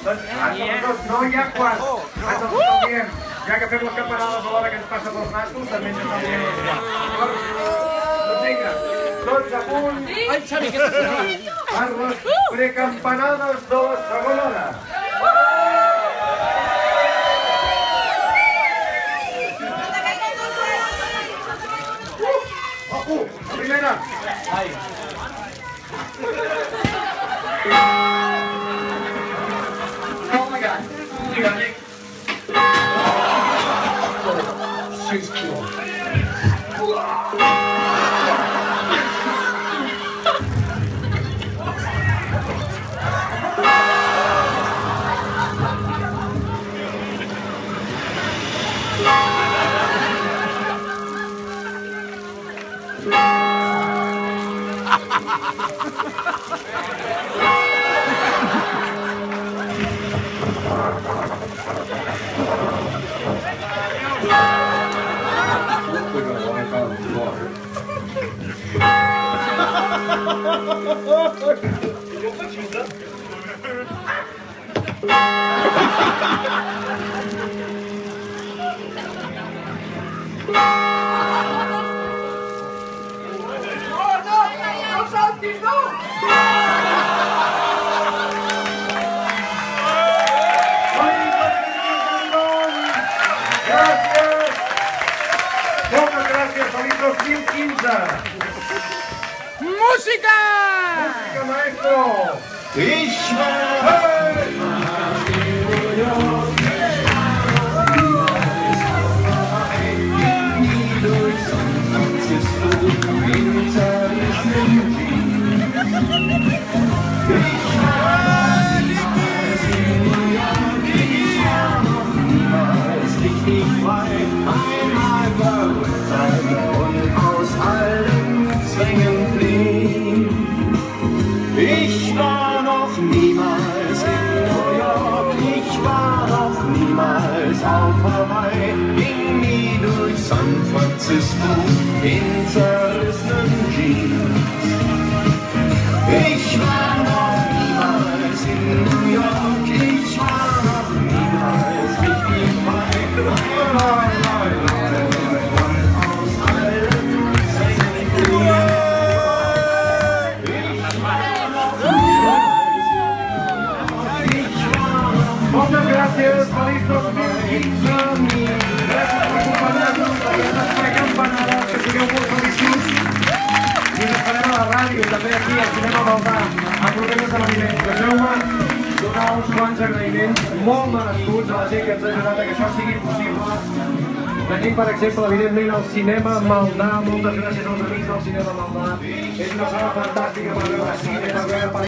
No hi ha quart. Ens els estalviem. Ja que fem les campanades a l'hora que ens passa pels nassos, també ens estalviem els quarts. Doncs vinga, tots a punt per les precampanades de la segona hora. Primera. Oh my God. You got it. 6 kilos. Feliç 2015! ¡Música! ¡Música, maestro! Ich war noch niemals in New York, ich war noch niemals auf Hawaii, ging nie durch San Francisco in zerrissenen Jeans. Ich war noch niemals in New York, ich war noch niemals richtig frei. Moltes gràcies, feliç 2015. Gràcies per acompanyar-nos a aquestes precampanades, que sigueu molt feliços. I us esperem a la ràdio i també aquí al Cinema Maldà a proper esdeveniments. Deixeu-me donar uns quants agraïments molt merescuts a la gent que ens ha ajudat a que això sigui possible. Tenim, per exemple, evidentment, el Cinema Maldà. Moltes gràcies als amics del Cinema Maldà. És una sala fantàstica per veure cine, per veure